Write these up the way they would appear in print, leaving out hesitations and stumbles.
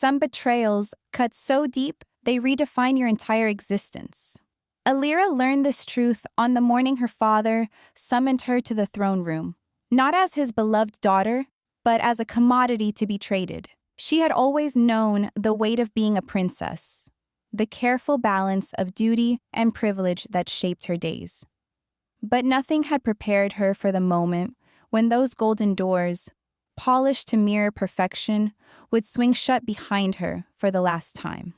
Some betrayals cut so deep they redefine your entire existence. Alira learned this truth on the morning her father summoned her to the throne room, not as his beloved daughter, but as a commodity to be traded. She had always known the weight of being a princess, the careful balance of duty and privilege that shaped her days. But nothing had prepared her for the moment when those golden doors, polished to mirror perfection, would swing shut behind her for the last time.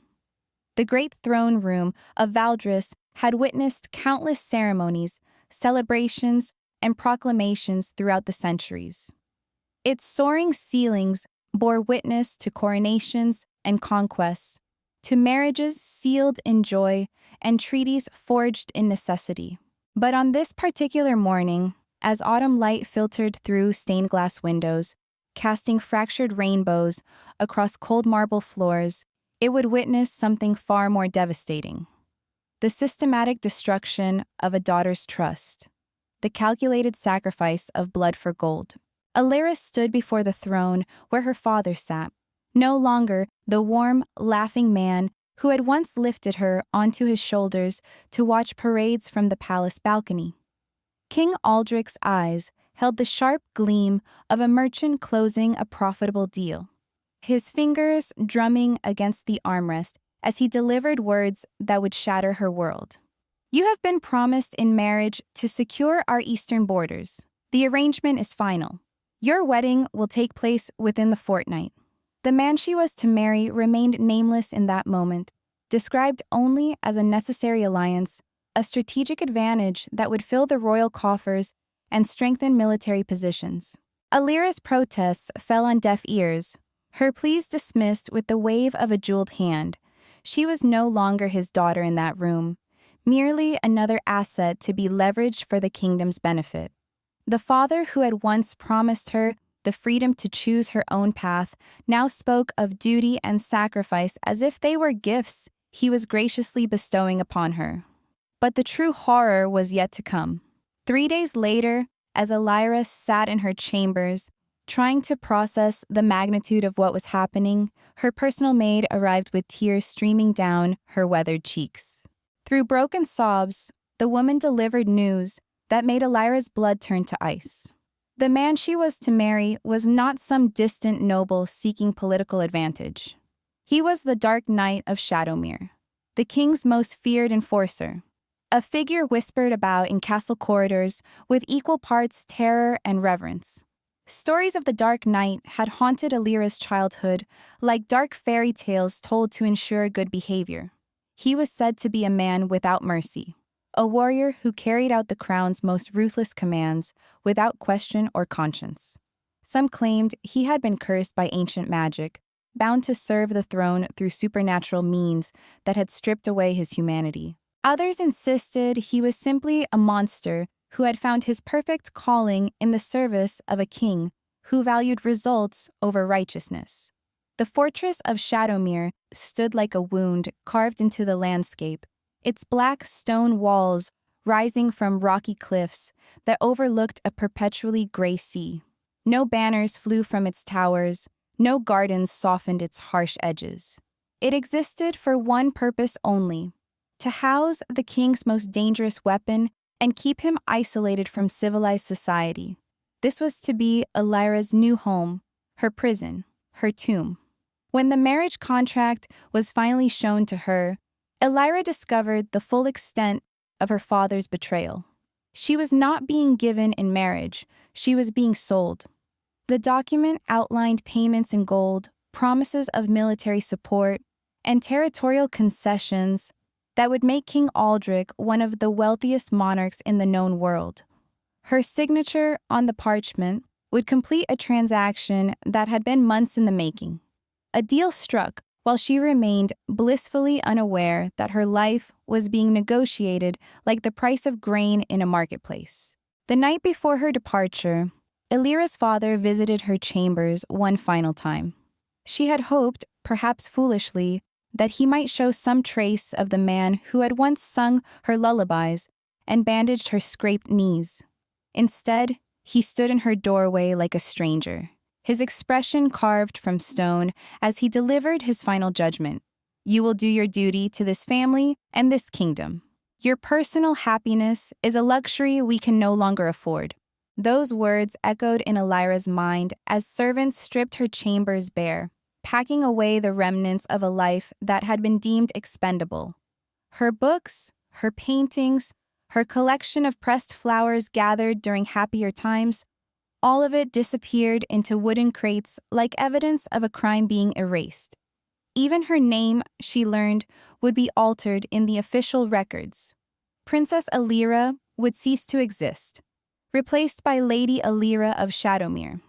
The great throne room of Valdris had witnessed countless ceremonies, celebrations, and proclamations throughout the centuries. Its soaring ceilings bore witness to coronations and conquests, to marriages sealed in joy and treaties forged in necessity. But on this particular morning, as autumn light filtered through stained glass windows, casting fractured rainbows across cold marble floors, it would witness something far more devastating. The systematic destruction of a daughter's trust, the calculated sacrifice of blood for gold. Alira stood before the throne where her father sat, no longer the warm, laughing man who had once lifted her onto his shoulders to watch parades from the palace balcony. King Aldric's eyes held the sharp gleam of a merchant closing a profitable deal, his fingers drumming against the armrest as he delivered words that would shatter her world. "You have been promised in marriage to secure our eastern borders. The arrangement is final. Your wedding will take place within the fortnight." The man she was to marry remained nameless in that moment, described only as a necessary alliance, a strategic advantage that would fill the royal coffers and strengthen military positions. Alira's protests fell on deaf ears, her pleas dismissed with the wave of a jeweled hand. She was no longer his daughter in that room, merely another asset to be leveraged for the kingdom's benefit. The father who had once promised her the freedom to choose her own path now spoke of duty and sacrifice as if they were gifts he was graciously bestowing upon her. But the true horror was yet to come. 3 days later, as Alira sat in her chambers, trying to process the magnitude of what was happening, her personal maid arrived with tears streaming down her weathered cheeks. Through broken sobs, the woman delivered news that made Alira's blood turn to ice. The man she was to marry was not some distant noble seeking political advantage. He was the Dark Knight of Shadowmere, the king's most feared enforcer, a figure whispered about in castle corridors with equal parts terror and reverence. Stories of the Dark Knight had haunted Alira's childhood like dark fairy tales told to ensure good behavior. He was said to be a man without mercy, a warrior who carried out the crown's most ruthless commands without question or conscience. Some claimed he had been cursed by ancient magic, bound to serve the throne through supernatural means that had stripped away his humanity. Others insisted he was simply a monster who had found his perfect calling in the service of a king who valued results over righteousness. The fortress of Shadowmere stood like a wound carved into the landscape, its black stone walls rising from rocky cliffs that overlooked a perpetually gray sea. No banners flew from its towers, no gardens softened its harsh edges. It existed for one purpose only: to house the king's most dangerous weapon and keep him isolated from civilized society. This was to be Alira's new home, her prison, her tomb. When the marriage contract was finally shown to her, Alira discovered the full extent of her father's betrayal. She was not being given in marriage, she was being sold. The document outlined payments in gold, promises of military support, and territorial concessions that would make King Aldric one of the wealthiest monarchs in the known world. Her signature on the parchment would complete a transaction that had been months in the making. A deal struck while she remained blissfully unaware that her life was being negotiated like the price of grain in a marketplace. The night before her departure, Alira's father visited her chambers one final time. She had hoped, perhaps foolishly, that he might show some trace of the man who had once sung her lullabies and bandaged her scraped knees. Instead, he stood in her doorway like a stranger, his expression carved from stone as he delivered his final judgment. You will do your duty to this family and this kingdom. Your personal happiness is a luxury we can no longer afford. Those words echoed in Elira's mind as servants stripped her chambers bare, packing away the remnants of a life that had been deemed expendable. Her books, her paintings, her collection of pressed flowers gathered during happier times, all of it disappeared into wooden crates like evidence of a crime being erased. Even her name, she learned, would be altered in the official records. Princess Elira would cease to exist, replaced by Lady Elira of Shadowmere,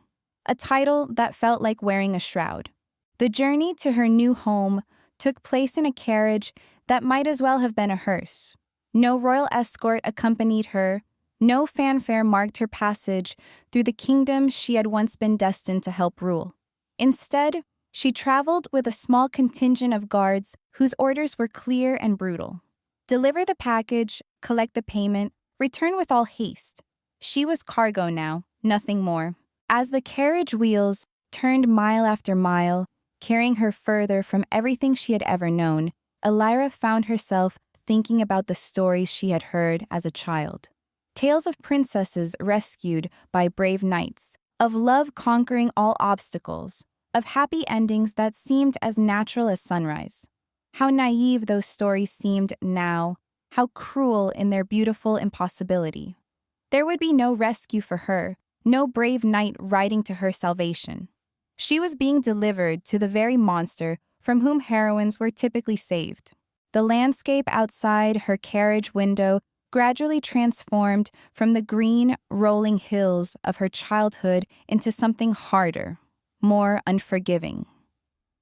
a title that felt like wearing a shroud. The journey to her new home took place in a carriage that might as well have been a hearse. No royal escort accompanied her, no fanfare marked her passage through the kingdom she had once been destined to help rule. Instead, she traveled with a small contingent of guards whose orders were clear and brutal. Deliver the package, collect the payment, return with all haste. She was cargo now, nothing more. As the carriage wheels turned mile after mile, carrying her further from everything she had ever known, Elira found herself thinking about the stories she had heard as a child. Tales of princesses rescued by brave knights, of love conquering all obstacles, of happy endings that seemed as natural as sunrise. How naive those stories seemed now, how cruel in their beautiful impossibility. There would be no rescue for her, no brave knight riding to her salvation. She was being delivered to the very monster from whom heroines were typically saved. The landscape outside her carriage window gradually transformed from the green, rolling hills of her childhood into something harder, more unforgiving.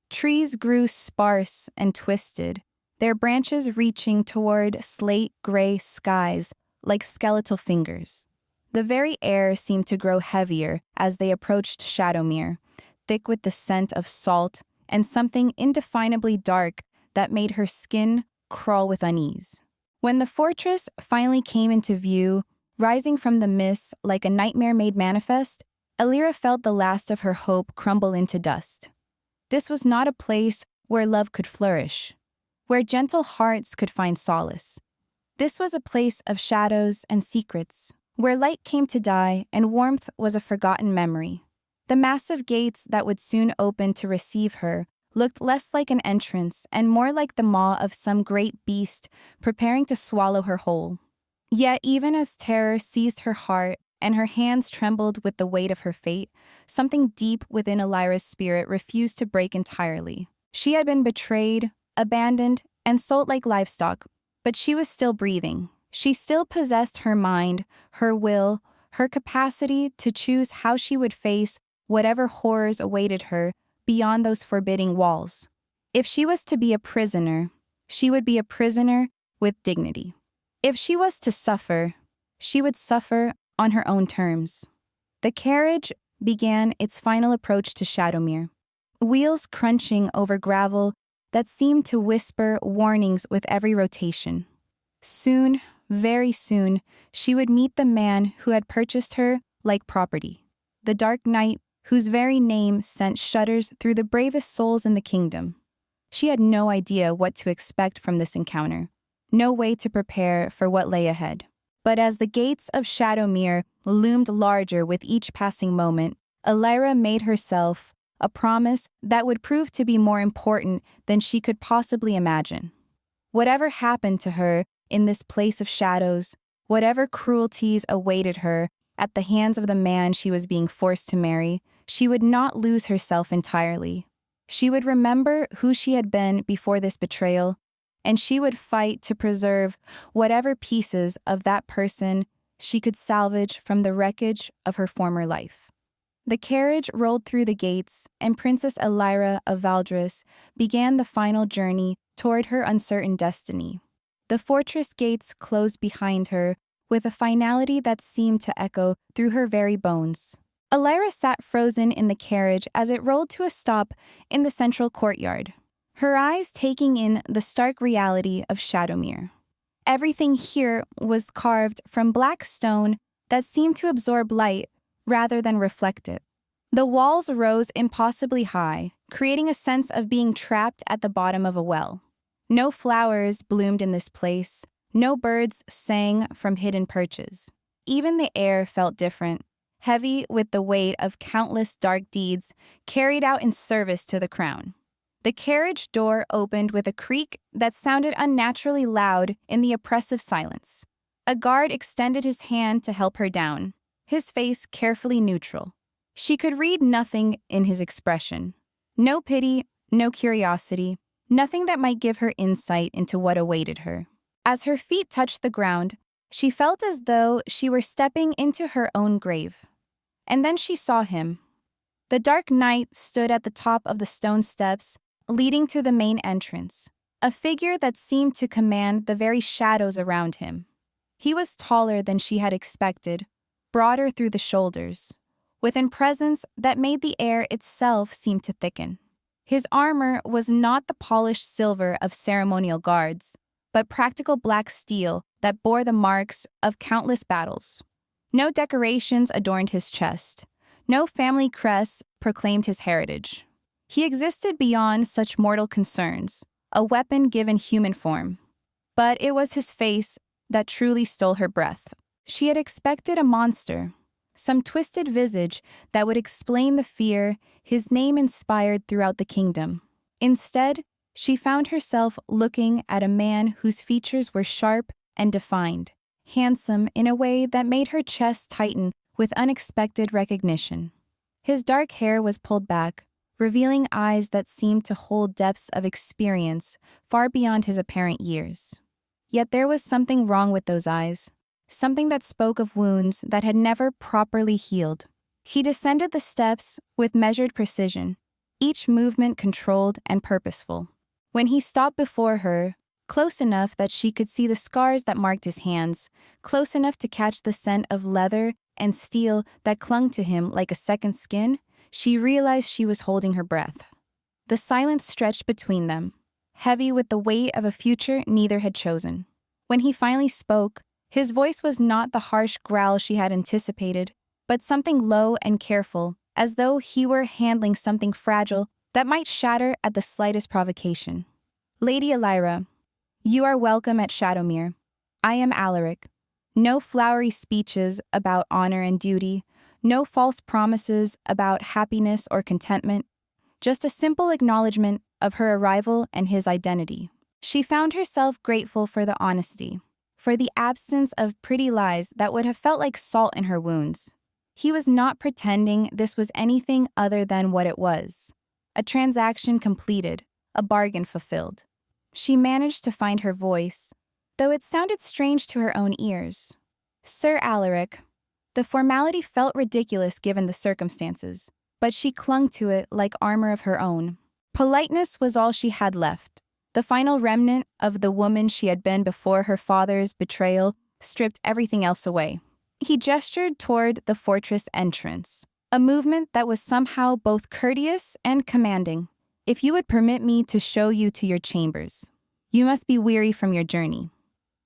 Trees grew sparse and twisted, their branches reaching toward slate-gray skies like skeletal fingers. The very air seemed to grow heavier as they approached Shadowmere, thick with the scent of salt and something indefinably dark that made her skin crawl with unease. When the fortress finally came into view, rising from the mists like a nightmare made manifest, Elira felt the last of her hope crumble into dust. This was not a place where love could flourish, where gentle hearts could find solace. This was a place of shadows and secrets, where light came to die and warmth was a forgotten memory. The massive gates that would soon open to receive her looked less like an entrance and more like the maw of some great beast preparing to swallow her whole. Yet even as terror seized her heart and her hands trembled with the weight of her fate, something deep within Elira's spirit refused to break entirely. She had been betrayed, abandoned, and sold like livestock, but she was still breathing. She still possessed her mind, her will, her capacity to choose how she would face whatever horrors awaited her beyond those forbidding walls. If she was to be a prisoner, she would be a prisoner with dignity. If she was to suffer, she would suffer on her own terms. The carriage began its final approach to Shadowmere, wheels crunching over gravel that seemed to whisper warnings with every rotation. Soon, very soon, she would meet the man who had purchased her like property, the Dark Knight whose very name sent shudders through the bravest souls in the kingdom. She had no idea what to expect from this encounter, no way to prepare for what lay ahead. But as the gates of Shadowmere loomed larger with each passing moment, Elira made herself a promise that would prove to be more important than she could possibly imagine. Whatever happened to her in this place of shadows, whatever cruelties awaited her at the hands of the man she was being forced to marry, she would not lose herself entirely. She would remember who she had been before this betrayal, and she would fight to preserve whatever pieces of that person she could salvage from the wreckage of her former life. The carriage rolled through the gates, and Princess Elira of Valdris began the final journey toward her uncertain destiny. The fortress gates closed behind her with a finality that seemed to echo through her very bones. Elira sat frozen in the carriage as it rolled to a stop in the central courtyard, her eyes taking in the stark reality of Shadowmere. Everything here was carved from black stone that seemed to absorb light rather than reflect it. The walls rose impossibly high, creating a sense of being trapped at the bottom of a well. No flowers bloomed in this place, no birds sang from hidden perches. Even the air felt different, heavy with the weight of countless dark deeds carried out in service to the crown. The carriage door opened with a creak that sounded unnaturally loud in the oppressive silence. A guard extended his hand to help her down, his face carefully neutral. She could read nothing in his expression. No pity, no curiosity, nothing that might give her insight into what awaited her. As her feet touched the ground, she felt as though she were stepping into her own grave. And then she saw him. The dark knight stood at the top of the stone steps leading to the main entrance, a figure that seemed to command the very shadows around him. He was taller than she had expected, broader through the shoulders, with a presence that made the air itself seem to thicken. His armor was not the polished silver of ceremonial guards, but practical black steel that bore the marks of countless battles. No decorations adorned his chest. No family crest proclaimed his heritage. He existed beyond such mortal concerns, a weapon given human form. But it was his face that truly stole her breath. She had expected a monster, some twisted visage that would explain the fear his name inspired throughout the kingdom. Instead, she found herself looking at a man whose features were sharp and defined, handsome in a way that made her chest tighten with unexpected recognition. His dark hair was pulled back, revealing eyes that seemed to hold depths of experience far beyond his apparent years. Yet there was something wrong with those eyes, something that spoke of wounds that had never properly healed. He descended the steps with measured precision, each movement controlled and purposeful. When he stopped before her, close enough that she could see the scars that marked his hands, close enough to catch the scent of leather and steel that clung to him like a second skin, she realized she was holding her breath. The silence stretched between them, heavy with the weight of a future neither had chosen. When he finally spoke, his voice was not the harsh growl she had anticipated, but something low and careful, as though he were handling something fragile that might shatter at the slightest provocation. "Lady Elira, you are welcome at Shadowmere. I am Alaric. No flowery speeches about honor and duty, no false promises about happiness or contentment, just a simple acknowledgement of her arrival and his identity." She found herself grateful for the honesty, for the absence of pretty lies that would have felt like salt in her wounds. He was not pretending this was anything other than what it was. A transaction completed, a bargain fulfilled. She managed to find her voice, though it sounded strange to her own ears. "Sir Alaric." The formality felt ridiculous given the circumstances, but she clung to it like armor of her own. Politeness was all she had left, the final remnant of the woman she had been before her father's betrayal stripped everything else away. He gestured toward the fortress entrance, a movement that was somehow both courteous and commanding. "If you would permit me to show you to your chambers. You must be weary from your journey."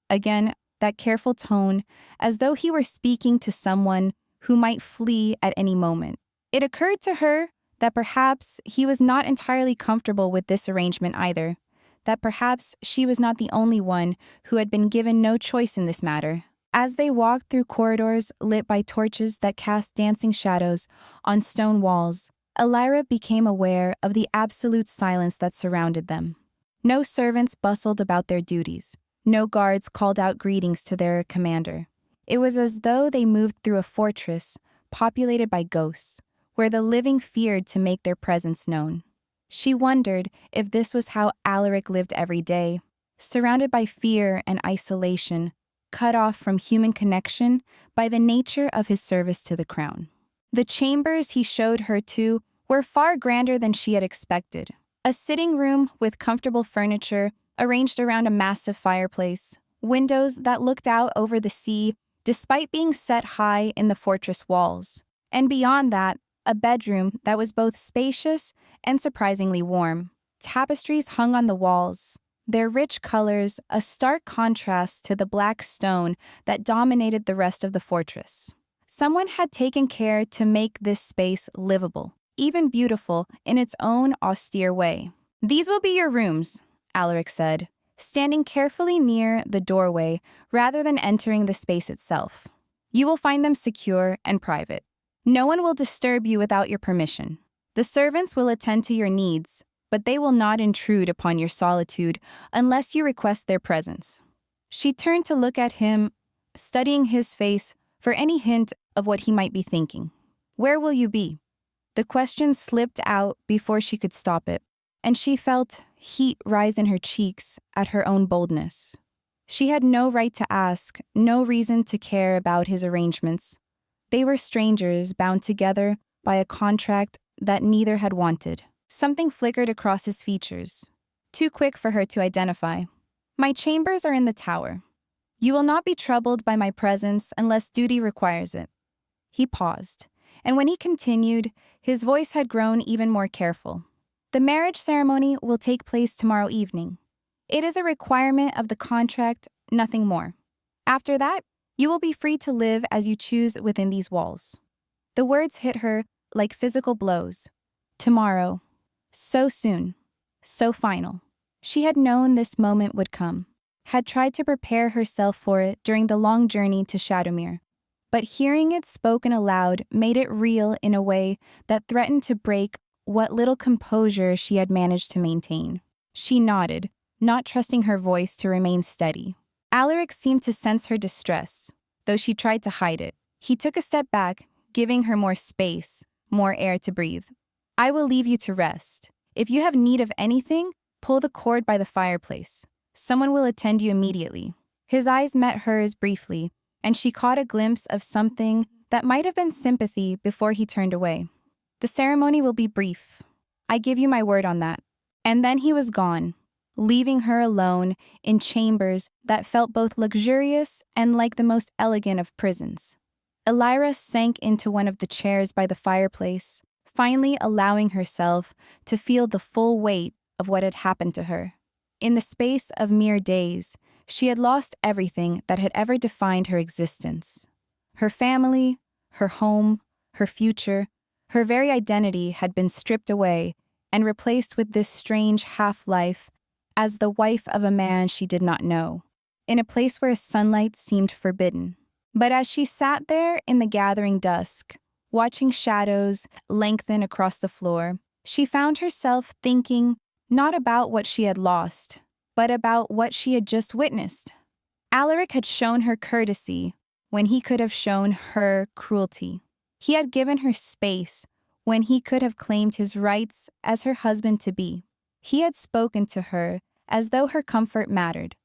Again, that careful tone, as though he were speaking to someone who might flee at any moment. It occurred to her that perhaps he was not entirely comfortable with this arrangement either, that perhaps she was not the only one who had been given no choice in this matter. As they walked through corridors lit by torches that cast dancing shadows on stone walls, Elira became aware of the absolute silence that surrounded them. No servants bustled about their duties. No guards called out greetings to their commander. It was as though they moved through a fortress populated by ghosts, where the living feared to make their presence known. She wondered if this was how Alaric lived every day, surrounded by fear and isolation, cut off from human connection by the nature of his service to the crown. The chambers he showed her to were far grander than she had expected. A sitting room with comfortable furniture arranged around a massive fireplace, windows that looked out over the sea despite being set high in the fortress walls, and beyond that, a bedroom that was both spacious and surprisingly warm. Tapestries hung on the walls, their rich colors a stark contrast to the black stone that dominated the rest of the fortress. Someone had taken care to make this space livable, even beautiful in its own austere way. "These will be your rooms," Alaric said, standing carefully near the doorway rather than entering the space itself. "You will find them secure and private. No one will disturb you without your permission. The servants will attend to your needs, but they will not intrude upon your solitude unless you request their presence." She turned to look at him, studying his face for any hint of what he might be thinking. "Where will you be?" The question slipped out before she could stop it, and she felt heat rise in her cheeks at her own boldness. She had no right to ask, no reason to care about his arrangements. They were strangers bound together by a contract that neither had wanted. Something flickered across his features, too quick for her to identify. "My chambers are in the tower. You will not be troubled by my presence unless duty requires it." He paused, and when he continued, his voice had grown even more careful. "The marriage ceremony will take place tomorrow evening. It is a requirement of the contract, nothing more. After that, you will be free to live as you choose within these walls." The words hit her like physical blows. Tomorrow. So soon. So final. She had known this moment would come, had tried to prepare herself for it during the long journey to Shadowmere. But hearing it spoken aloud made it real in a way that threatened to break what little composure she had managed to maintain. She nodded, not trusting her voice to remain steady. Alaric seemed to sense her distress, though she tried to hide it. He took a step back, giving her more space, more air to breathe. "I will leave you to rest. If you have need of anything, pull the cord by the fireplace. Someone will attend you immediately." His eyes met hers briefly, and she caught a glimpse of something that might have been sympathy before he turned away. "The ceremony will be brief. I give you my word on that." And then he was gone, leaving her alone in chambers that felt both luxurious and like the most elegant of prisons. Elira sank into one of the chairs by the fireplace, finally allowing herself to feel the full weight of what had happened to her. In the space of mere days, she had lost everything that had ever defined her existence. Her family, her home, her future, her very identity had been stripped away and replaced with this strange half-life as the wife of a man she did not know, in a place where sunlight seemed forbidden. But as she sat there in the gathering dusk, watching shadows lengthen across the floor, she found herself thinking not about what she had lost, but about what she had just witnessed. Alaric had shown her courtesy when he could have shown her cruelty. He had given her space when he could have claimed his rights as her husband-to-be. He had spoken to her as though her comfort mattered,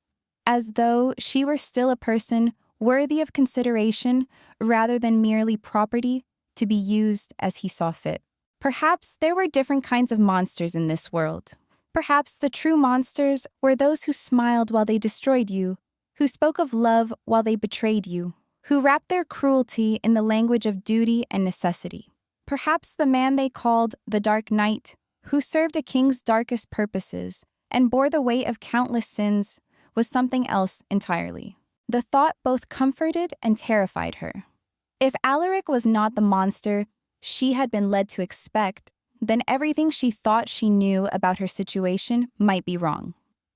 as though she were still a person worthy of consideration rather than merely property to be used as he saw fit. Perhaps there were different kinds of monsters in this world. Perhaps the true monsters were those who smiled while they destroyed you, who spoke of love while they betrayed you, who wrapped their cruelty in the language of duty and necessity. Perhaps the man they called the Dark Knight, who served a king's darkest purposes and bore the weight of countless sins, was something else entirely. The thought both comforted and terrified her. If Alaric was not the monster she had been led to expect, then everything she thought she knew about her situation might be wrong.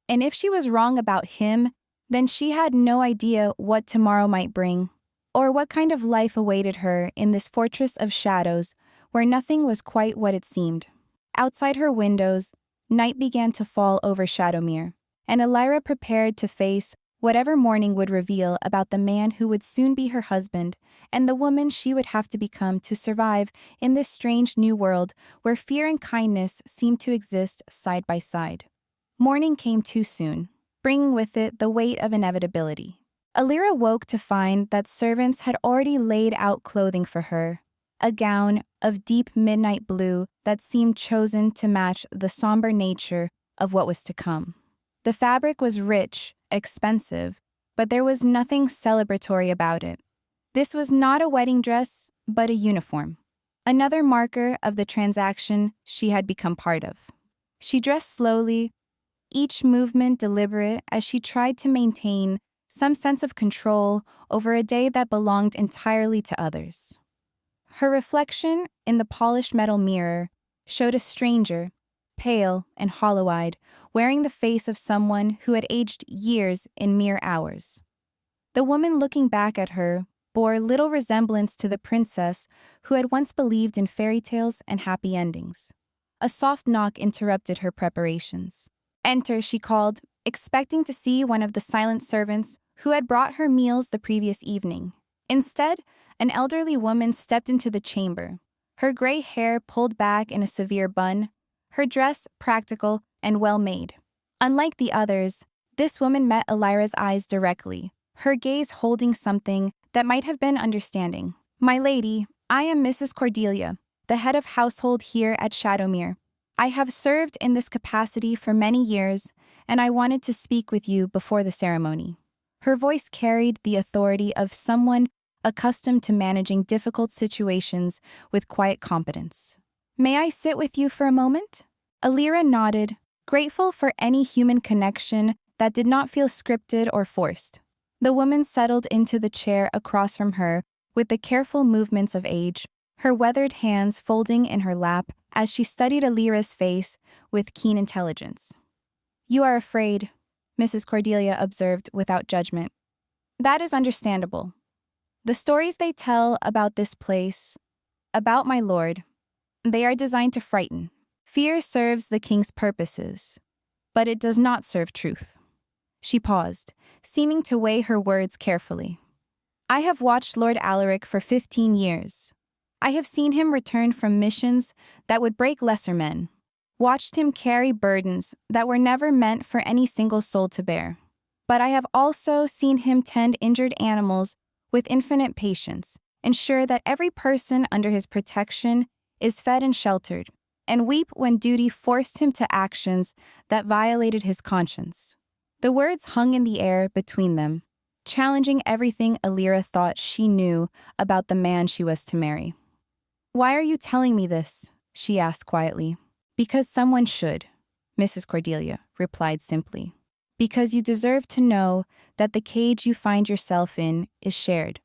And if she was wrong about him, then she had no idea what tomorrow might bring, or what kind of life awaited her in this fortress of shadows where nothing was quite what it seemed. Outside her windows, night began to fall over Shadowmere, and Elira prepared to face whatever morning would reveal about the man who would soon be her husband and the woman she would have to become to survive in this strange new world where fear and kindness seemed to exist side by side. Morning came too soon, bringing with it the weight of inevitability. Elira woke to find that servants had already laid out clothing for her, a gown of deep midnight blue that seemed chosen to match the somber nature of what was to come. The fabric was rich, expensive, but there was nothing celebratory about it. This was not a wedding dress, but a uniform, another marker of the transaction she had become part of. She dressed slowly, each movement deliberate as she tried to maintain some sense of control over a day that belonged entirely to others. Her reflection in the polished metal mirror showed a stranger, pale and hollow-eyed, wearing the face of someone who had aged years in mere hours. The woman looking back at her bore little resemblance to the princess who had once believed in fairy tales and happy endings. A soft knock interrupted her preparations. "Enter," she called, expecting to see one of the silent servants who had brought her meals the previous evening. Instead, an elderly woman stepped into the chamber, her gray hair pulled back in a severe bun, her dress practical and well-made. Unlike the others, this woman met Elira's eyes directly, her gaze holding something that might have been understanding. "My lady, I am Mrs. Cordelia, the head of household here at Shadowmere. I have served in this capacity for many years, and I wanted to speak with you before the ceremony." Her voice carried the authority of someone accustomed to managing difficult situations with quiet competence. "May I sit with you for a moment?" Elira nodded, grateful for any human connection that did not feel scripted or forced. The woman settled into the chair across from her with the careful movements of age, her weathered hands folding in her lap as she studied Elira's face with keen intelligence. "You are afraid," Mrs. Cordelia observed without judgment. "That is understandable. The stories they tell about this place, about my lord, they are designed to frighten. Fear serves the king's purposes, but it does not serve truth." She paused, seeming to weigh her words carefully. "I have watched Lord Alaric for 15 years. I have seen him return from missions that would break lesser men, watched him carry burdens that were never meant for any single soul to bear. But I have also seen him tend injured animals with infinite patience, ensure that every person under his protection is fed and sheltered, and weep when duty forced him to actions that violated his conscience." The words hung in the air between them, challenging everything Elira thought she knew about the man she was to marry. "Why are you telling me this?" she asked quietly. "Because someone should," Mrs. Cordelia replied simply. "Because you deserve to know that the cage you find yourself in is shared.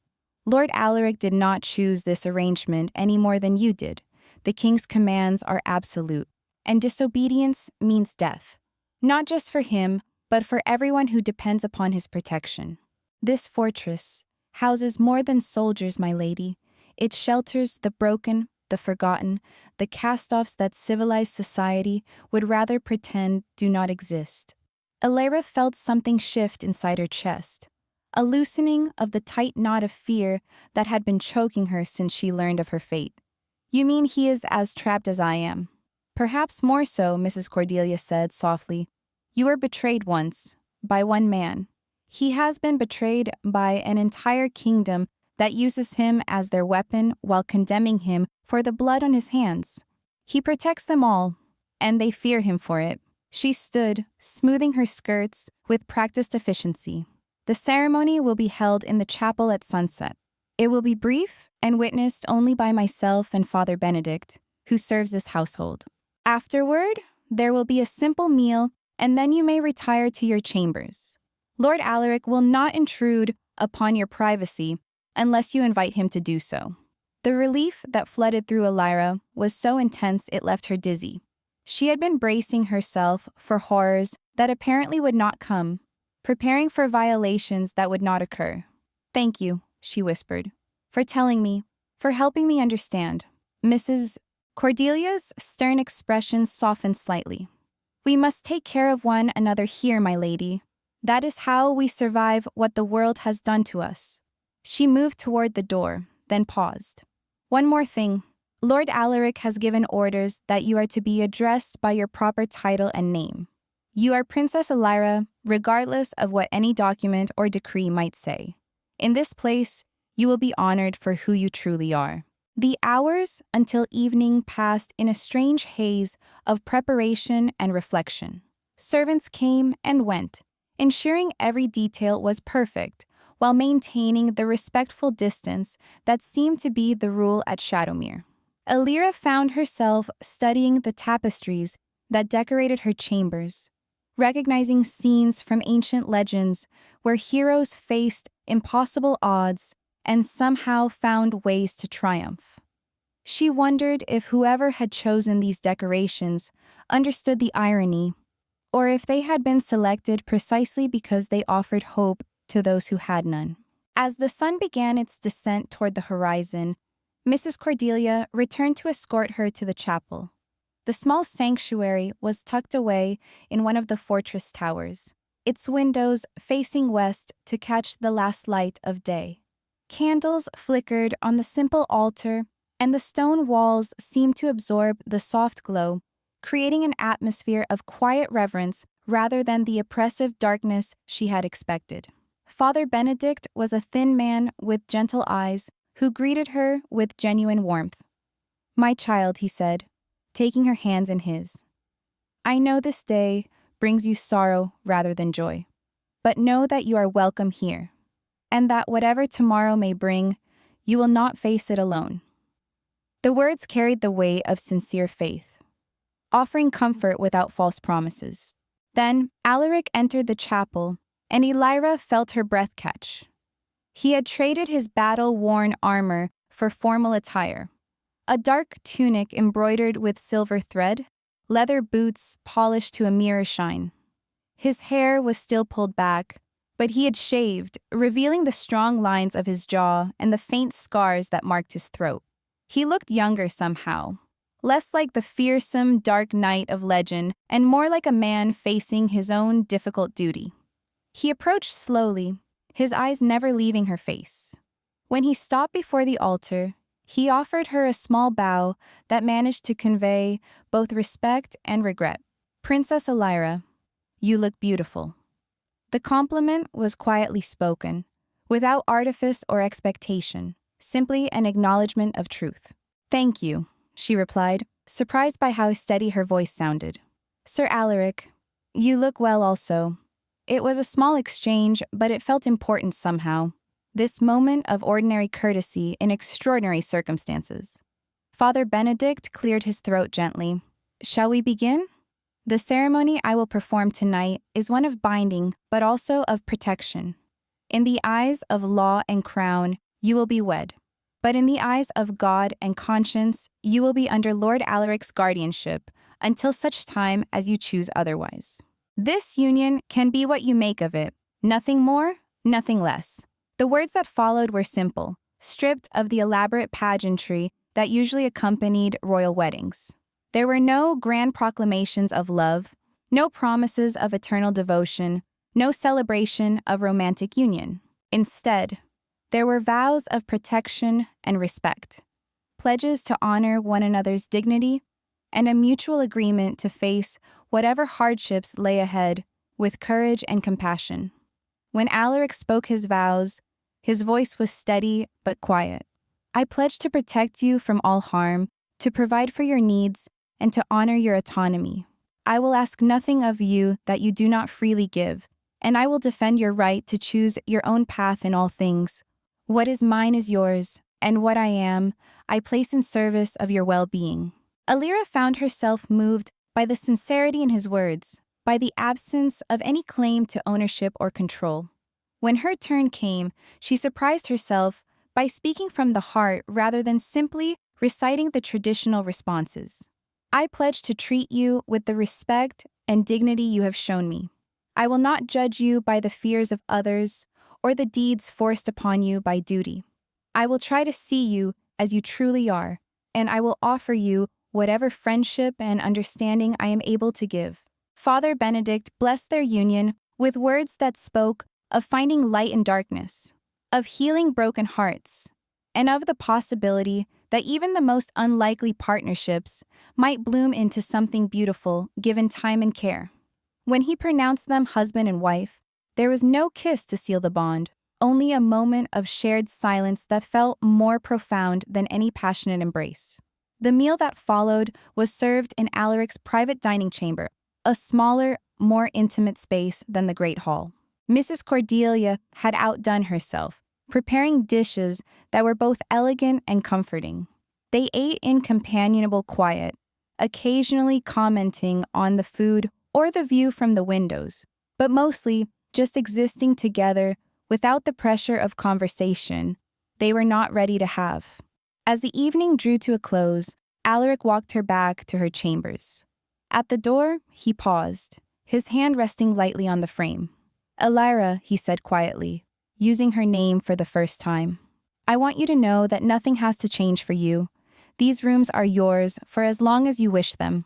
Lord Alaric did not choose this arrangement any more than you did. The king's commands are absolute, and disobedience means death. Not just for him, but for everyone who depends upon his protection. This fortress houses more than soldiers, my lady. It shelters the broken, the forgotten, the cast-offs that civilized society would rather pretend do not exist." Elira felt something shift inside her chest, a loosening of the tight knot of fear that had been choking her since she learned of her fate. "You mean he is as trapped as I am?" "Perhaps more so," Mrs. Cordelia said softly. "You were betrayed once, by one man. He has been betrayed by an entire kingdom that uses him as their weapon while condemning him for the blood on his hands. He protects them all, and they fear him for it." She stood, smoothing her skirts with practiced efficiency. "The ceremony will be held in the chapel at sunset. It will be brief and witnessed only by myself and Father Benedict, who serves this household. Afterward, there will be a simple meal, and then you may retire to your chambers. Lord Alaric will not intrude upon your privacy unless you invite him to do so." The relief that flooded through Elira was so intense it left her dizzy. She had been bracing herself for horrors that apparently would not come, preparing for violations that would not occur. "Thank you," she whispered, "for telling me, for helping me understand." Mrs. Cordelia's stern expression softened slightly. "We must take care of one another here, my lady. That is how we survive what the world has done to us." She moved toward the door, then paused. "One more thing. Lord Alaric has given orders that you are to be addressed by your proper title and name. You are Princess Elira, regardless of what any document or decree might say. In this place, you will be honored for who you truly are." The hours until evening passed in a strange haze of preparation and reflection. Servants came and went, ensuring every detail was perfect, while maintaining the respectful distance that seemed to be the rule at Shadowmere. Elira found herself studying the tapestries that decorated her chambers. recognizing scenes from ancient legends where heroes faced impossible odds and somehow found ways to triumph. She wondered if whoever had chosen these decorations understood the irony, or if they had been selected precisely because they offered hope to those who had none. As the sun began its descent toward the horizon, Mrs. Cordelia returned to escort her to the chapel. The small sanctuary was tucked away in one of the fortress towers, its windows facing west to catch the last light of day. Candles flickered on the simple altar, and the stone walls seemed to absorb the soft glow, creating an atmosphere of quiet reverence rather than the oppressive darkness she had expected. Father Benedict was a thin man with gentle eyes who greeted her with genuine warmth. "My child," he said, taking her hands in his. "I know this day brings you sorrow rather than joy, but know that you are welcome here, and that whatever tomorrow may bring, you will not face it alone." The words carried the weight of sincere faith, offering comfort without false promises. Then Alaric entered the chapel, and Elira felt her breath catch. He had traded his battle-worn armor for formal attire. A dark tunic embroidered with silver thread, leather boots polished to a mirror shine. His hair was still pulled back, but he had shaved, revealing the strong lines of his jaw and the faint scars that marked his throat. He looked younger somehow, less like the fearsome dark knight of legend and more like a man facing his own difficult duty. He approached slowly, his eyes never leaving her face. When he stopped before the altar, he offered her a small bow that managed to convey both respect and regret. "Princess Elira, you look beautiful." The compliment was quietly spoken, without artifice or expectation, simply an acknowledgement of truth. "Thank you," she replied, surprised by how steady her voice sounded. "Sir Alaric, you look well also." It was a small exchange, but it felt important somehow. This moment of ordinary courtesy in extraordinary circumstances. Father Benedict cleared his throat gently. "Shall we begin? The ceremony I will perform tonight is one of binding, but also of protection. In the eyes of law and crown, you will be wed. But in the eyes of God and conscience, you will be under Lord Alaric's guardianship until such time as you choose otherwise. This union can be what you make of it, nothing more, nothing less." The words that followed were simple, stripped of the elaborate pageantry that usually accompanied royal weddings. There were no grand proclamations of love, no promises of eternal devotion, no celebration of romantic union. Instead, there were vows of protection and respect, pledges to honor one another's dignity, and a mutual agreement to face whatever hardships lay ahead with courage and compassion. When Alaric spoke his vows, his voice was steady but quiet. "I pledge to protect you from all harm, to provide for your needs, and to honor your autonomy. I will ask nothing of you that you do not freely give, and I will defend your right to choose your own path in all things. What is mine is yours, and what I am, I place in service of your well-being." Elira found herself moved by the sincerity in his words, by the absence of any claim to ownership or control. When her turn came, she surprised herself by speaking from the heart rather than simply reciting the traditional responses. "I pledge to treat you with the respect and dignity you have shown me. I will not judge you by the fears of others or the deeds forced upon you by duty. I will try to see you as you truly are, and I will offer you whatever friendship and understanding I am able to give." Father Benedict blessed their union with words that spoke of finding light in darkness, of healing broken hearts, and of the possibility that even the most unlikely partnerships might bloom into something beautiful given time and care. When he pronounced them husband and wife, there was no kiss to seal the bond, only a moment of shared silence that felt more profound than any passionate embrace. The meal that followed was served in Alaric's private dining chamber, a smaller, more intimate space than the great hall. Mrs. Cordelia had outdone herself, preparing dishes that were both elegant and comforting. They ate in companionable quiet, occasionally commenting on the food or the view from the windows, but mostly just existing together without the pressure of conversation they were not ready to have. As the evening drew to a close, Alaric walked her back to her chambers. At the door, he paused, his hand resting lightly on the frame. "Elira," he said quietly, using her name for the first time. "I want you to know that nothing has to change for you. These rooms are yours for as long as you wish them.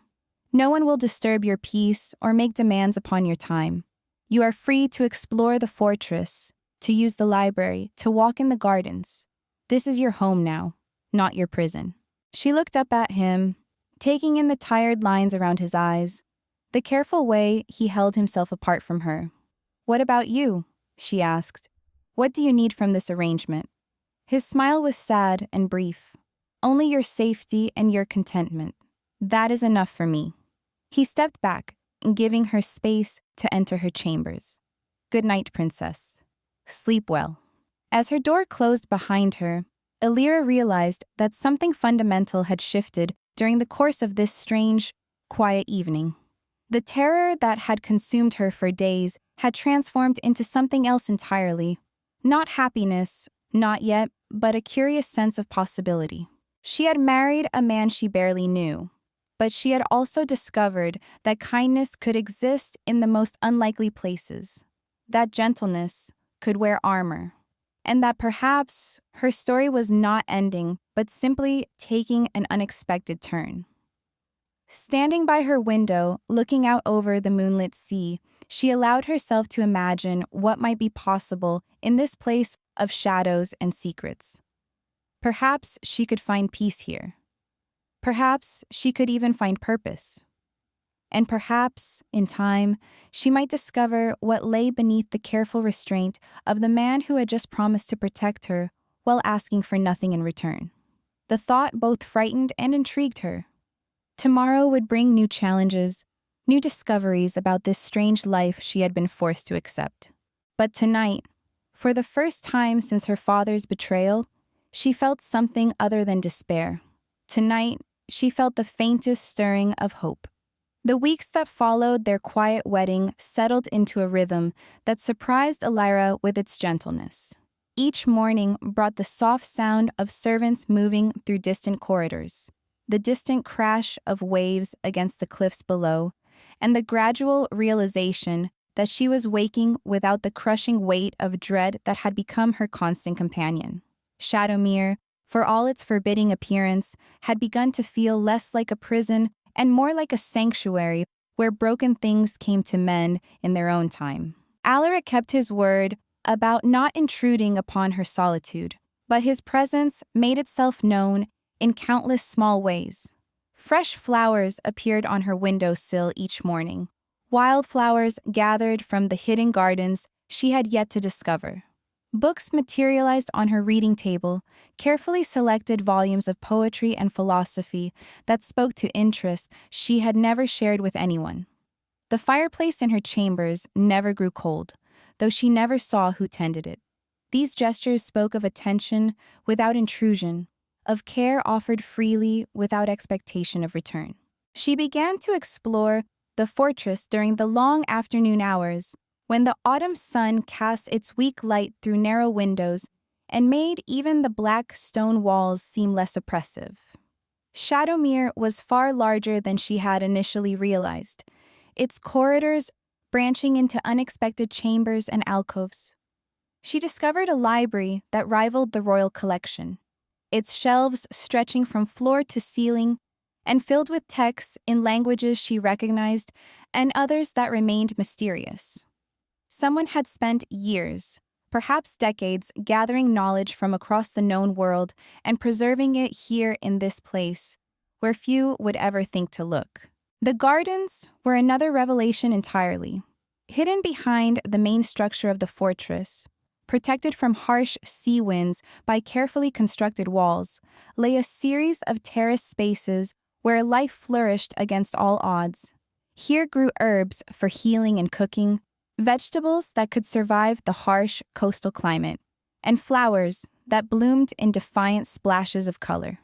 No one will disturb your peace or make demands upon your time. You are free to explore the fortress, to use the library, to walk in the gardens. This is your home now, not your prison." She looked up at him, taking in the tired lines around his eyes, the careful way he held himself apart from her. "What about you?" she asked. "What do you need from this arrangement?" His smile was sad and brief. "Only your safety and your contentment. That is enough for me." He stepped back, giving her space to enter her chambers. "Good night, princess. Sleep well." As her door closed behind her, Elira realized that something fundamental had shifted during the course of this strange, quiet evening. The terror that had consumed her for days had transformed into something else entirely. Not happiness, not yet, but a curious sense of possibility. She had married a man she barely knew, but she had also discovered that kindness could exist in the most unlikely places, that gentleness could wear armor, and that perhaps her story was not ending, but simply taking an unexpected turn. Standing by her window, looking out over the moonlit sea, she allowed herself to imagine what might be possible in this place of shadows and secrets. Perhaps she could find peace here. Perhaps she could even find purpose. And perhaps, in time, she might discover what lay beneath the careful restraint of the man who had just promised to protect her while asking for nothing in return. The thought both frightened and intrigued her. Tomorrow would bring new challenges, new discoveries about this strange life she had been forced to accept. But tonight, for the first time since her father's betrayal, she felt something other than despair. Tonight, she felt the faintest stirring of hope. The weeks that followed their quiet wedding settled into a rhythm that surprised Elira with its gentleness. Each morning brought the soft sound of servants moving through distant corridors, the distant crash of waves against the cliffs below, and the gradual realization that she was waking without the crushing weight of dread that had become her constant companion. Shadowmere, for all its forbidding appearance, had begun to feel less like a prison and more like a sanctuary where broken things came to mend in their own time. Alaric kept his word about not intruding upon her solitude, but his presence made itself known in countless small ways. Fresh flowers appeared on her windowsill each morning, wildflowers gathered from the hidden gardens she had yet to discover. Books materialized on her reading table, carefully selected volumes of poetry and philosophy that spoke to interests she had never shared with anyone. The fireplace in her chambers never grew cold, though she never saw who tended it. These gestures spoke of attention without intrusion, of care offered freely without expectation of return. She began to explore the fortress during the long afternoon hours, when the autumn sun cast its weak light through narrow windows and made even the black stone walls seem less oppressive. Shadowmere was far larger than she had initially realized, its corridors branching into unexpected chambers and alcoves. She discovered a library that rivaled the royal collection, its shelves stretching from floor to ceiling and filled with texts in languages she recognized and others that remained mysterious. Someone had spent years, perhaps decades, gathering knowledge from across the known world and preserving it here in this place, where few would ever think to look. The gardens were another revelation entirely. Hidden behind the main structure of the fortress, protected from harsh sea winds by carefully constructed walls, lay a series of terraced spaces where life flourished against all odds. Here grew herbs for healing and cooking, vegetables that could survive the harsh coastal climate, and flowers that bloomed in defiant splashes of color.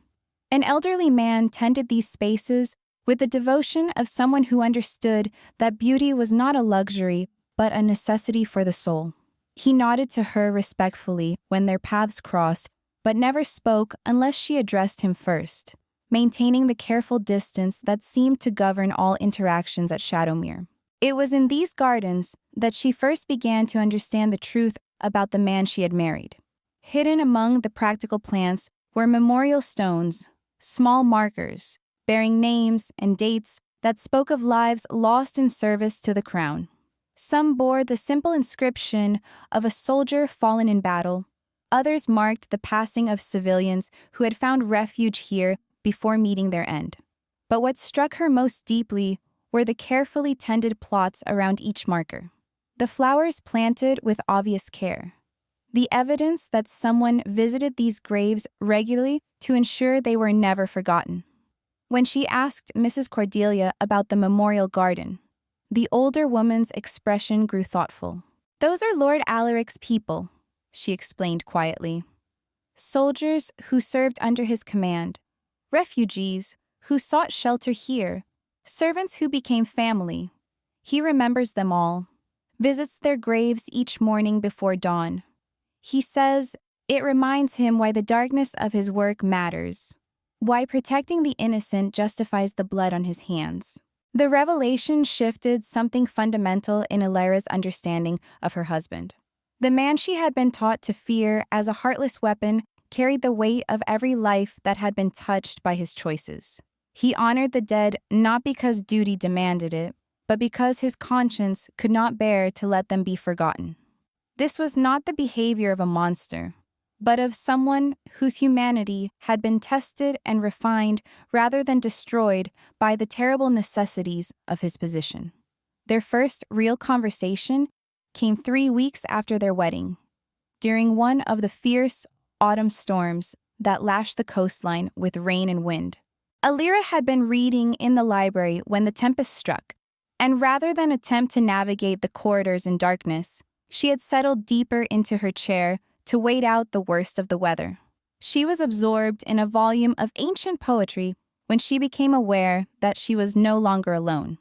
An elderly man tended these spaces with the devotion of someone who understood that beauty was not a luxury but a necessity for the soul. He nodded to her respectfully when their paths crossed, but never spoke unless she addressed him first, maintaining the careful distance that seemed to govern all interactions at Shadowmere. It was in these gardens that she first began to understand the truth about the man she had married. Hidden among the practical plants were memorial stones, small markers, bearing names and dates that spoke of lives lost in service to the crown. Some bore the simple inscription of a soldier fallen in battle. Others marked the passing of civilians who had found refuge here before meeting their end. But what struck her most deeply were the carefully tended plots around each marker. The flowers planted with obvious care. The evidence that someone visited these graves regularly to ensure they were never forgotten. When she asked Mrs. Cordelia about the memorial garden, the older woman's expression grew thoughtful. "Those are Lord Alaric's people," she explained quietly. "Soldiers who served under his command, refugees who sought shelter here, servants who became family. He remembers them all, visits their graves each morning before dawn. He says it reminds him why the darkness of his work matters, why protecting the innocent justifies the blood on his hands." The revelation shifted something fundamental in Alira's understanding of her husband. The man she had been taught to fear as a heartless weapon carried the weight of every life that had been touched by his choices. He honored the dead not because duty demanded it, but because his conscience could not bear to let them be forgotten. This was not the behavior of a monster, but of someone whose humanity had been tested and refined rather than destroyed by the terrible necessities of his position. Their first real conversation came 3 weeks after their wedding, during one of the fierce autumn storms that lashed the coastline with rain and wind. Alira had been reading in the library when the tempest struck, and rather than attempt to navigate the corridors in darkness, she had settled deeper into her chair to wait out the worst of the weather. She was absorbed in a volume of ancient poetry when she became aware that she was no longer alone.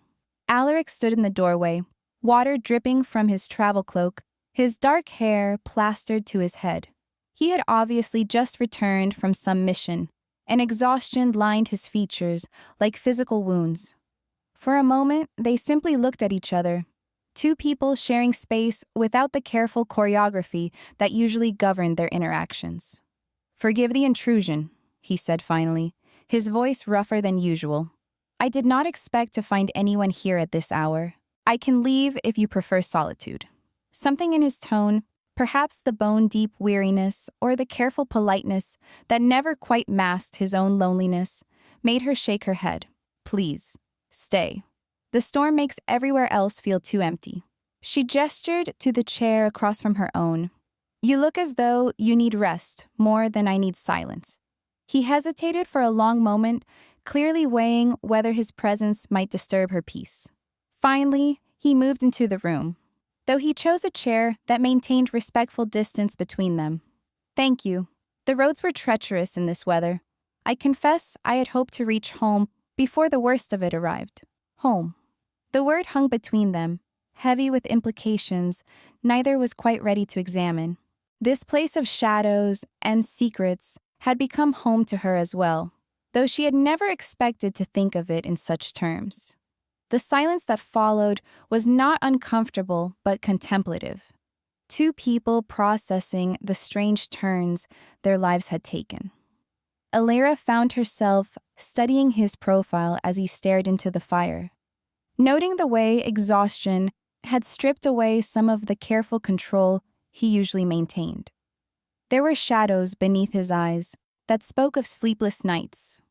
Alaric stood in the doorway, water dripping from his travel cloak, his dark hair plastered to his head. He had obviously just returned from some mission, and exhaustion lined his features like physical wounds. For a moment, they simply looked at each other, two people sharing space without the careful choreography that usually governed their interactions. "Forgive the intrusion," he said finally, his voice rougher than usual. "I did not expect to find anyone here at this hour. I can leave if you prefer solitude." Something in his tone, perhaps the bone-deep weariness or the careful politeness that never quite masked his own loneliness, made her shake her head. "Please, stay. The storm makes everywhere else feel too empty." She gestured to the chair across from her own. "You look as though you need rest more than I need silence." He hesitated for a long moment, clearly weighing whether his presence might disturb her peace. Finally, he moved into the room, though he chose a chair that maintained respectful distance between them. "Thank you. The roads were treacherous in this weather. I confess I had hoped to reach home before the worst of it arrived." Home. The word hung between them, heavy with implications neither was quite ready to examine. This place of shadows and secrets had become home to her as well, though she had never expected to think of it in such terms. The silence that followed was not uncomfortable but contemplative. Two people processing the strange turns their lives had taken. Alira found herself studying his profile as he stared into the fire, noting the way exhaustion had stripped away some of the careful control he usually maintained. There were shadows beneath his eyes that spoke of sleepless nights,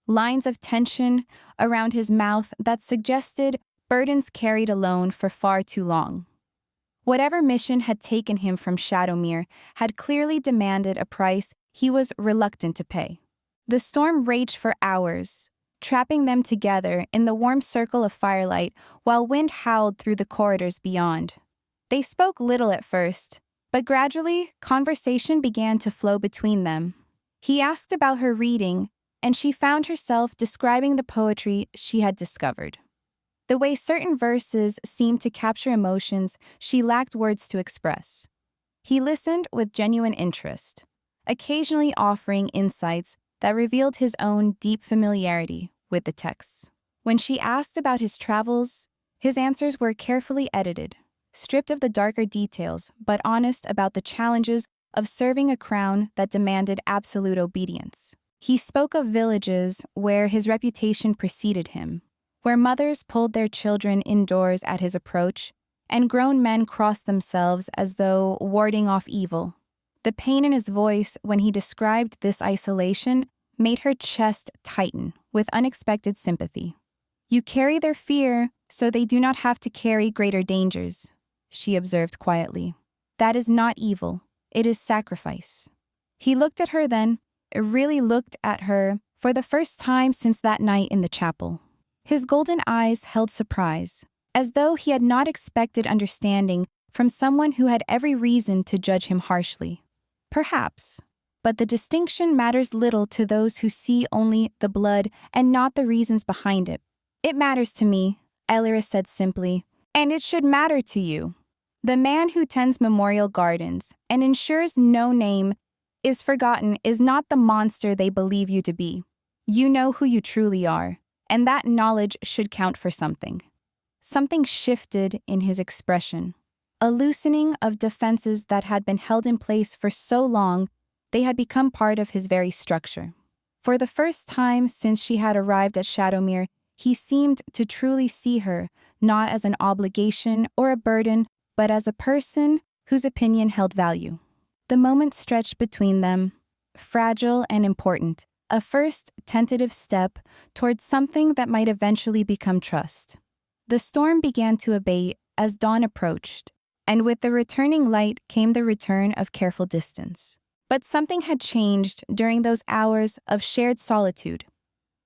lines of tension around his mouth that suggested burdens carried alone for far too long. Whatever mission had taken him from Shadowmere had clearly demanded a price he was reluctant to pay. The storm raged for hours, trapping them together in the warm circle of firelight while wind howled through the corridors beyond. They spoke little at first, but gradually conversation began to flow between them. He asked about her reading, and she found herself describing the poetry she had discovered. The way certain verses seemed to capture emotions she lacked words to express. He listened with genuine interest, occasionally offering insights that revealed his own deep familiarity with the texts. When she asked about his travels, his answers were carefully edited, stripped of the darker details, but honest about the challenges of serving a crown that demanded absolute obedience. He spoke of villages where his reputation preceded him, where mothers pulled their children indoors at his approach, and grown men crossed themselves as though warding off evil. The pain in his voice when he described this isolation made her chest tighten with unexpected sympathy. "You carry their fear so they do not have to carry greater dangers," she observed quietly. "That is not evil, it is sacrifice." He looked at her then, really looked at her, for the first time since that night in the chapel. His golden eyes held surprise, as though he had not expected understanding from someone who had every reason to judge him harshly. Perhaps, but the distinction matters little to those who see only the blood and not the reasons behind it. "It matters to me," Elira said simply, "and it should matter to you. The man who tends memorial gardens and ensures no name is forgotten is not the monster they believe you to be. You know who you truly are, and that knowledge should count for something." Something shifted in his expression, a loosening of defenses that had been held in place for so long they had become part of his very structure. For the first time since she had arrived at Shadowmere, he seemed to truly see her, not as an obligation or a burden, but as a person whose opinion held value. The moment stretched between them, fragile and important, a first tentative step towards something that might eventually become trust. The storm began to abate as dawn approached, and with the returning light came the return of careful distance. But something had changed during those hours of shared solitude.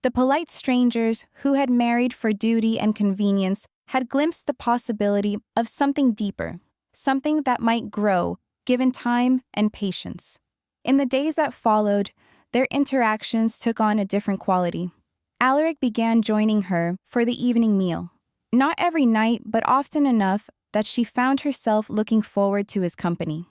The polite strangers who had married for duty and convenience had glimpsed the possibility of something deeper, something that might grow, given time and patience. In the days that followed, their interactions took on a different quality. Alaric began joining her for the evening meal. Not every night, but often enough that she found herself looking forward to his company.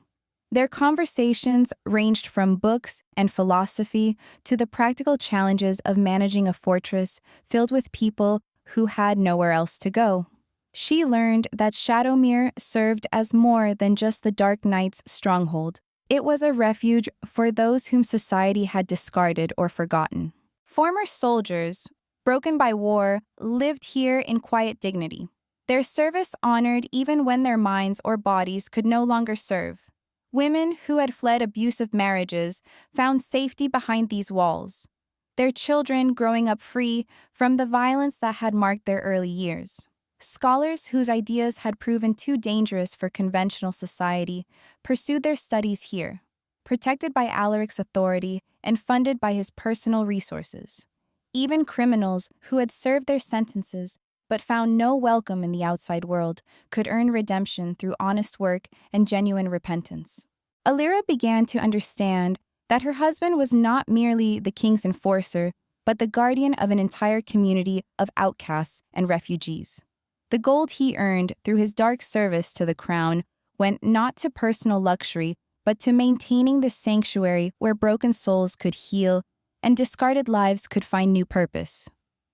Their conversations ranged from books and philosophy to the practical challenges of managing a fortress filled with people who had nowhere else to go. She learned that Shadowmere served as more than just the Dark Knight's stronghold. It was a refuge for those whom society had discarded or forgotten. Former soldiers, broken by war, lived here in quiet dignity, their service honored even when their minds or bodies could no longer serve. Women who had fled abusive marriages found safety behind these walls, their children growing up free from the violence that had marked their early years. Scholars whose ideas had proven too dangerous for conventional society pursued their studies here, protected by Alaric's authority and funded by his personal resources. Even criminals who had served their sentences but found no welcome in the outside world could earn redemption through honest work and genuine repentance. Alira began to understand that her husband was not merely the king's enforcer, but the guardian of an entire community of outcasts and refugees. The gold he earned through his dark service to the crown went not to personal luxury, but to maintaining the sanctuary where broken souls could heal and discarded lives could find new purpose.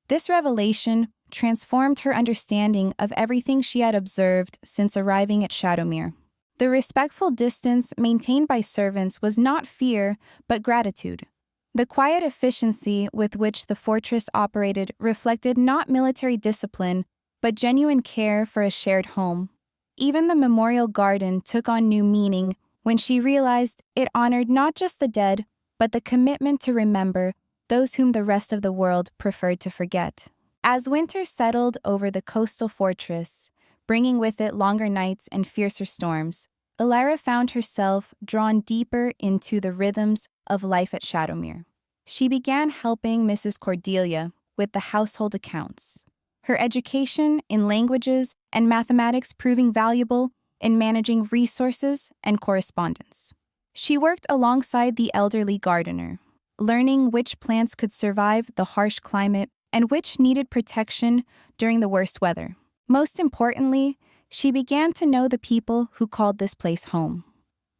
This revelation transformed her understanding of everything she had observed since arriving at Shadowmere. The respectful distance maintained by servants was not fear, but gratitude. The quiet efficiency with which the fortress operated reflected not military discipline, but genuine care for a shared home. Even the memorial garden took on new meaning when she realized it honored not just the dead, but the commitment to remember those whom the rest of the world preferred to forget. As winter settled over the coastal fortress, bringing with it longer nights and fiercer storms, Alira found herself drawn deeper into the rhythms of life at Shadowmere. She began helping Mrs. Cordelia with the household accounts, her education in languages and mathematics proving valuable in managing resources and correspondence. She worked alongside the elderly gardener, learning which plants could survive the harsh climate and which needed protection during the worst weather. Most importantly, she began to know the people who called this place home.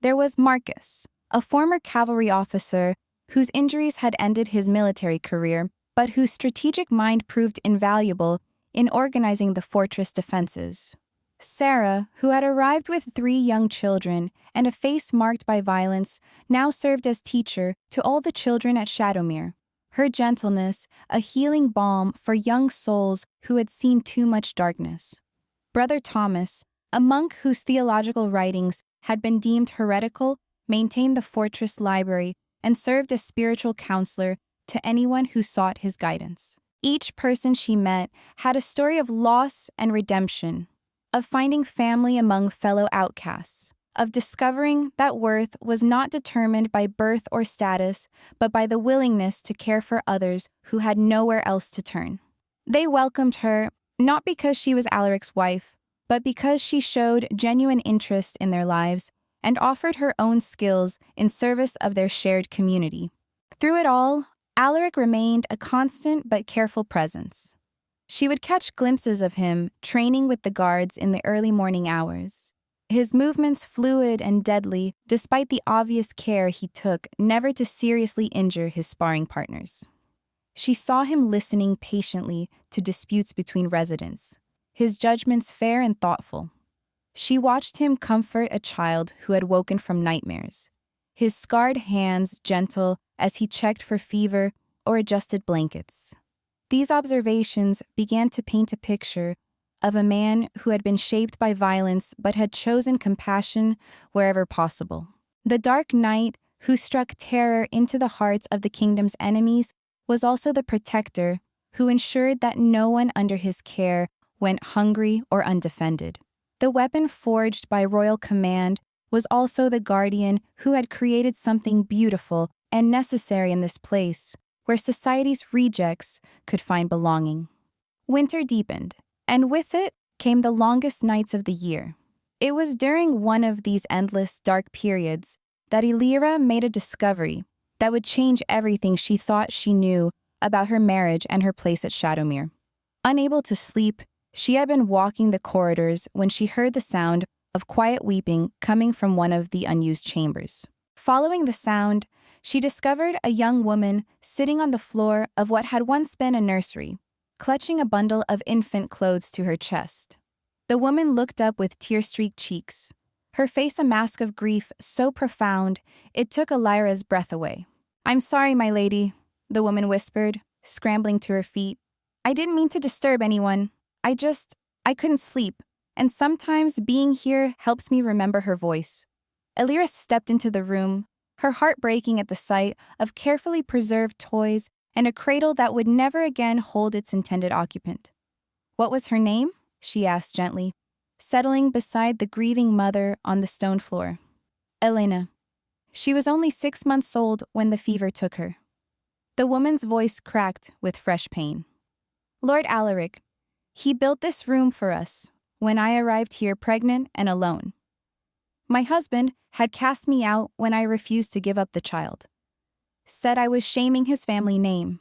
There was Marcus, a former cavalry officer whose injuries had ended his military career, but whose strategic mind proved invaluable in organizing the fortress defenses. Sarah, who had arrived with 3 young children and a face marked by violence, now served as teacher to all the children at Shadowmere. Her gentleness, a healing balm for young souls who had seen too much darkness. Brother Thomas, a monk whose theological writings had been deemed heretical, maintained the fortress library and served as spiritual counselor to anyone who sought his guidance. Each person she met had a story of loss and redemption, of finding family among fellow outcasts, of discovering that worth was not determined by birth or status, but by the willingness to care for others who had nowhere else to turn. They welcomed her, not because she was Alaric's wife, but because she showed genuine interest in their lives and offered her own skills in service of their shared community. Through it all, Alaric remained a constant but careful presence. She would catch glimpses of him training with the guards in the early morning hours, his movements fluid and deadly despite the obvious care he took never to seriously injure his sparring partners. She saw him listening patiently to disputes between residents, his judgments fair and thoughtful. She watched him comfort a child who had woken from nightmares, his scarred hands gentle as he checked for fever or adjusted blankets. These observations began to paint a picture of a man who had been shaped by violence but had chosen compassion wherever possible. The dark knight who struck terror into the hearts of the kingdom's enemies was also the protector who ensured that no one under his care went hungry or undefended. The weapon forged by royal command was also the guardian who had created something beautiful and necessary in this place, where society's rejects could find belonging. Winter deepened, and with it came the longest nights of the year. It was during one of these endless dark periods that Elira made a discovery that would change everything she thought she knew about her marriage and her place at Shadowmere. Unable to sleep, she had been walking the corridors when she heard the sound of quiet weeping coming from one of the unused chambers. Following the sound, she discovered a young woman sitting on the floor of what had once been a nursery, clutching a bundle of infant clothes to her chest. The woman looked up with tear-streaked cheeks, her face a mask of grief so profound it took Elira's breath away. "I'm sorry, my lady," the woman whispered, scrambling to her feet. "I didn't mean to disturb anyone. I couldn't sleep, and sometimes being here helps me remember her voice." Elira stepped into the room, her heart breaking at the sight of carefully preserved toys and a cradle that would never again hold its intended occupant. "What was her name?" she asked gently, settling beside the grieving mother on the stone floor. "Elena. She was only 6 months old when the fever took her." The woman's voice cracked with fresh pain. "Lord Alaric, he built this room for us when I arrived here pregnant and alone. My husband had cast me out when I refused to give up the child. Said I was shaming his family name.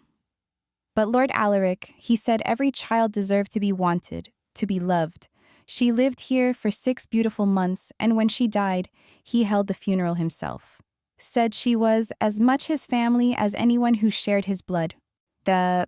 But Lord Alaric, he said every child deserved to be wanted, to be loved. She lived here for 6 beautiful months, and when she died, he held the funeral himself. Said she was as much his family as anyone who shared his blood." The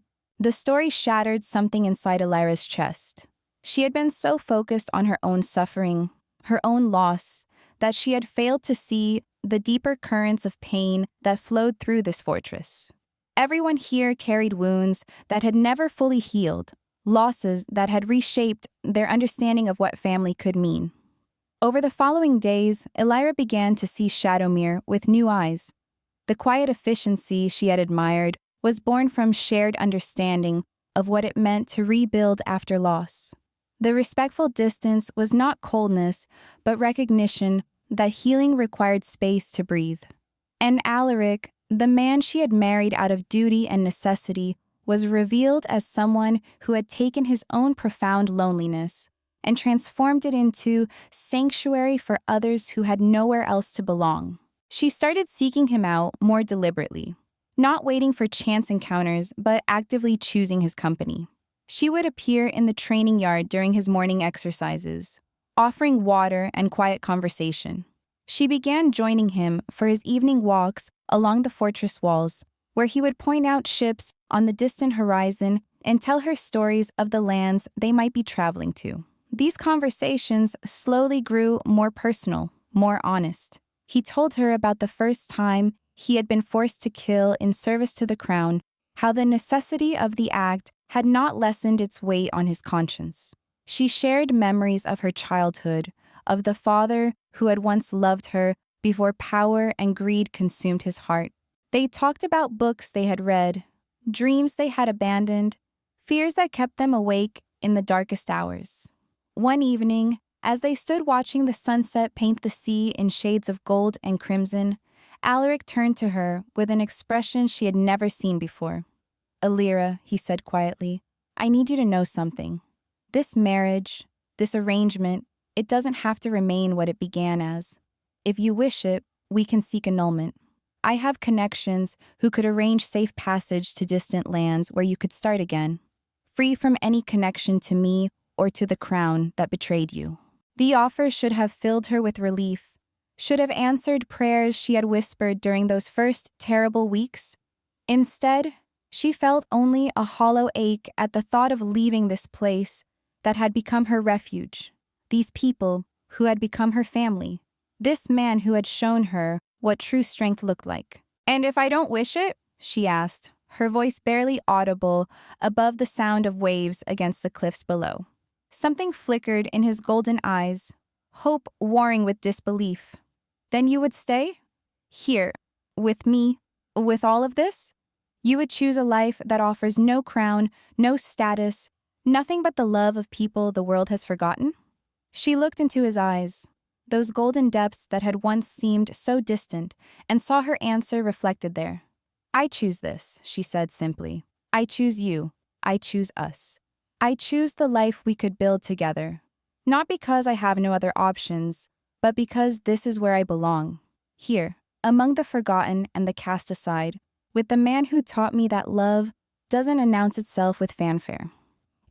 story shattered something inside Elira's chest. She had been so focused on her own suffering, her own loss, that she had failed to see the deeper currents of pain that flowed through this fortress. Everyone here carried wounds that had never fully healed, losses that had reshaped their understanding of what family could mean. Over the following days, Elira began to see Shadowmere with new eyes. The quiet efficiency she had admired was born from shared understanding of what it meant to rebuild after loss. The respectful distance was not coldness, but recognition that healing required space to breathe. And Alaric, the man she had married out of duty and necessity, was revealed as someone who had taken his own profound loneliness and transformed it into sanctuary for others who had nowhere else to belong. She started seeking him out more deliberately, not waiting for chance encounters, but actively choosing his company. She would appear in the training yard during his morning exercises, offering water and quiet conversation. She began joining him for his evening walks along the fortress walls, where he would point out ships on the distant horizon and tell her stories of the lands they might be traveling to. These conversations slowly grew more personal, more honest. He told her about the first time he had been forced to kill in service to the crown, how the necessity of the act had not lessened its weight on his conscience. She shared memories of her childhood, of the father who had once loved her before power and greed consumed his heart. They talked about books they had read, dreams they had abandoned, fears that kept them awake in the darkest hours. One evening, as they stood watching the sunset paint the sea in shades of gold and crimson, Alaric turned to her with an expression she had never seen before. "Alira," he said quietly, "I need you to know something. This marriage, this arrangement, it doesn't have to remain what it began as. If you wish it, we can seek annulment. I have connections who could arrange safe passage to distant lands where you could start again, free from any connection to me or to the crown that betrayed you." The offer should have filled her with relief, should have answered prayers she had whispered during those first terrible weeks. Instead, she felt only a hollow ache at the thought of leaving this place that had become her refuge, these people who had become her family, this man who had shown her what true strength looked like. "And if I don't wish it?" she asked, her voice barely audible above the sound of waves against the cliffs below. Something flickered in his golden eyes, hope warring with disbelief. "Then you would stay? Here, with me, with all of this? You would choose a life that offers no crown, no status, nothing but the love of people the world has forgotten?" She looked into his eyes, those golden depths that had once seemed so distant, and saw her answer reflected there. "I choose this," she said simply. "I choose you. I choose us. I choose the life we could build together. Not because I have no other options, but because this is where I belong. Here, among the forgotten and the cast aside, with the man who taught me that love doesn't announce itself with fanfare.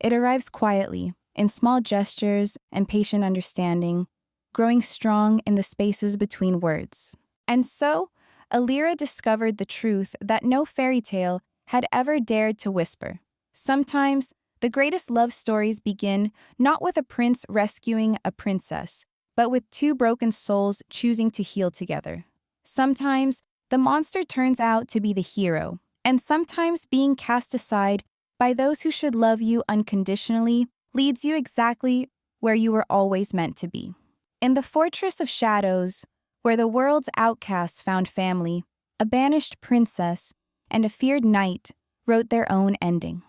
It arrives quietly, in small gestures and patient understanding, growing strong in the spaces between words." And so, Alira discovered the truth that no fairy tale had ever dared to whisper. Sometimes, the greatest love stories begin not with a prince rescuing a princess, but with two broken souls choosing to heal together. Sometimes, the monster turns out to be the hero, and sometimes being cast aside by those who should love you unconditionally leads you exactly where you were always meant to be. In the fortress of shadows, where the world's outcasts found family, a banished princess and a feared knight wrote their own ending.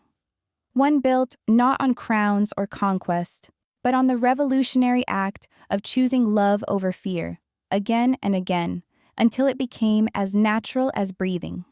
One built not on crowns or conquest, but on the revolutionary act of choosing love over fear, again and again, until it became as natural as breathing.